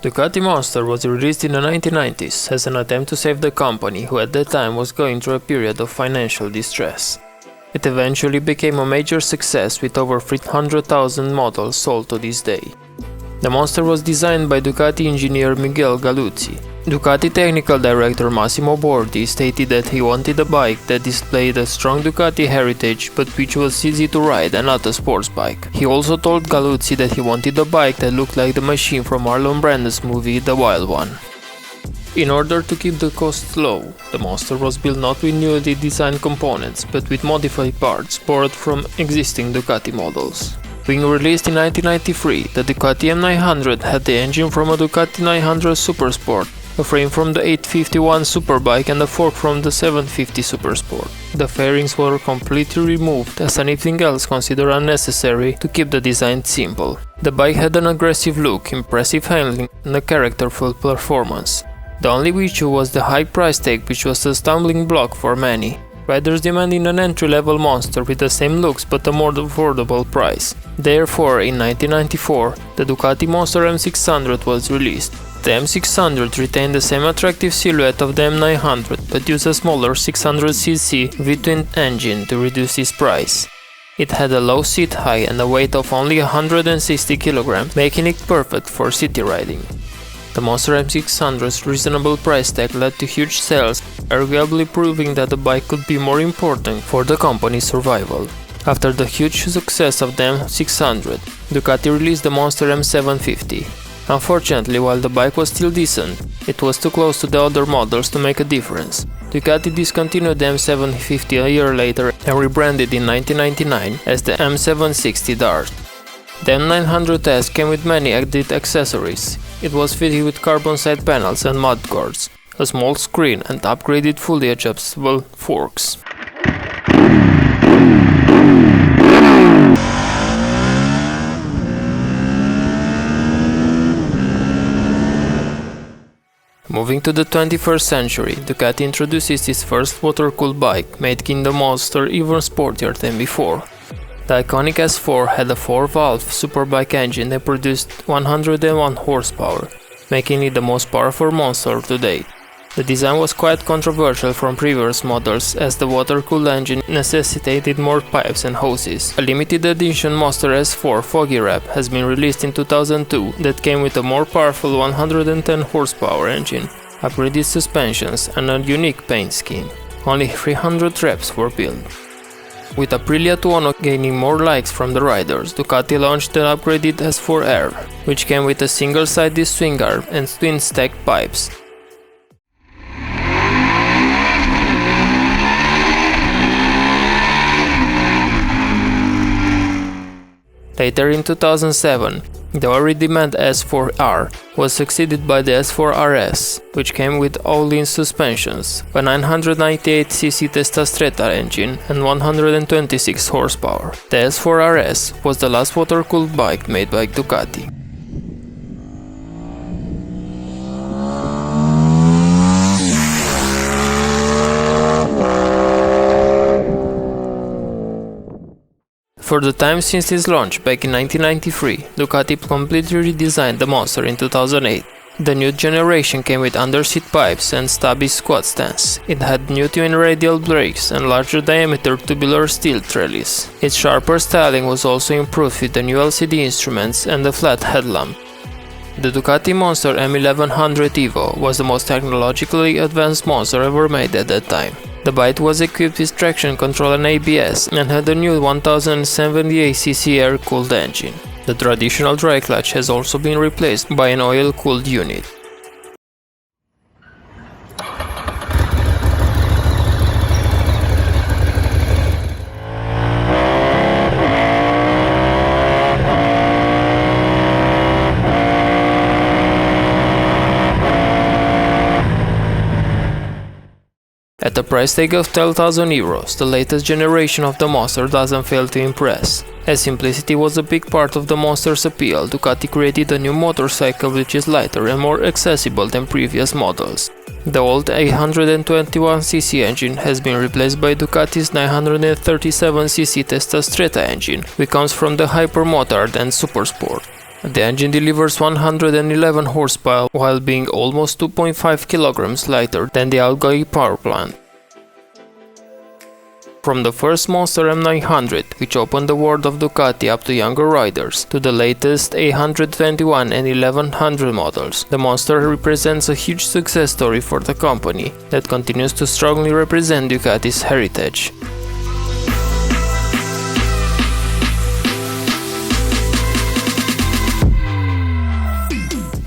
Ducati Monster was released in the 1990s as an attempt to save the company, who at that time was going through a period of financial distress. It eventually became a major success with over 300,000 models sold to this day. The Monster was designed by Ducati engineer Miguel Galuzzi. Ducati technical director Massimo Bordi stated that he wanted a bike that displayed a strong Ducati heritage but which was easy to ride and not a sports bike. He also told Galuzzi that he wanted a bike that looked like the machine from Marlon Brando's movie The Wild One. In order to keep the costs low, the Monster was built not with newly designed components but with modified parts borrowed from existing Ducati models. Being released in 1993, the Ducati M900 had the engine from a Ducati 900 Supersport, a frame from the 851 Superbike and a fork from the 750 Supersport. The fairings were completely removed as anything else considered unnecessary to keep the design simple. The bike had an aggressive look, impressive handling and a characterful performance. The only issue was the high price tag, which was a stumbling block for many. Riders demanding an entry-level Monster with the same looks but a more affordable price. Therefore, in 1994, the Ducati Monster M600 was released. The M600 retained the same attractive silhouette of the M900 but used a smaller 600cc V-twin engine to reduce its price. It had a low seat height and a weight of only 160 kg, making it perfect for city riding. The Monster M600's reasonable price tag led to huge sales, arguably proving that the bike could be more important for the company's survival. After the huge success of the M600, Ducati released the Monster M750. Unfortunately, while the bike was still decent, it was too close to the other models to make a difference. Ducati discontinued the M750 a year later and rebranded in 1999 as the M760 Dart. The M900S came with many added accessories. It was fitted with carbon side panels and mudguards, a small screen and upgraded fully adjustable forks. Moving to the 21st century, Ducati introduces its first water-cooled bike, making the Monster even sportier than before. The iconic S4 had a 4-valve superbike engine that produced 101 horsepower, making it the most powerful Monster to date. The design was quite controversial from previous models, as the water-cooled engine necessitated more pipes and hoses. A limited edition Monster S4 Foggy Wrap has been released in 2002 that came with a more powerful 110 horsepower engine, upgraded suspensions and a unique paint scheme. Only 300 wraps were built. With Aprilia Tuono gaining more likes from the riders, Ducati launched the upgraded S4R, which came with a single-sided swing arm and twin-stacked pipes. Later in 2007, the already demanded S4R was succeeded by the S4RS, which came with all-in suspensions, a 998cc Testa Stretta engine and 126 horsepower. The S4RS was the last water-cooled bike made by Ducati. For the time since its launch back in 1993, Ducati completely redesigned the Monster in 2008. The new generation came with underseat pipes and stubby squat stance. It had new twin radial brakes and larger diameter tubular steel trellis. Its sharper styling was also improved with the new LCD instruments and the flat headlamp. The Ducati Monster M1100 Evo was the most technologically advanced Monster ever made at that time. The bike was equipped with traction control and ABS and had a new 1078cc air-cooled engine. The traditional dry clutch has also been replaced by an oil-cooled unit. At a price tag of 12,000 euros, the latest generation of the Monster doesn't fail to impress. As simplicity was a big part of the Monster's appeal, Ducati created a new motorcycle which is lighter and more accessible than previous models. The old 821cc engine has been replaced by Ducati's 937cc Testa Stretta engine, which comes from the Hypermotard and Supersport. The engine delivers 111 horsepower while being almost 2.5 kilograms lighter than the outgoing power plant. From the first Monster M900, which opened the world of Ducati up to younger riders, to the latest A121 and 1100 models, the Monster represents a huge success story for the company that continues to strongly represent Ducati's heritage.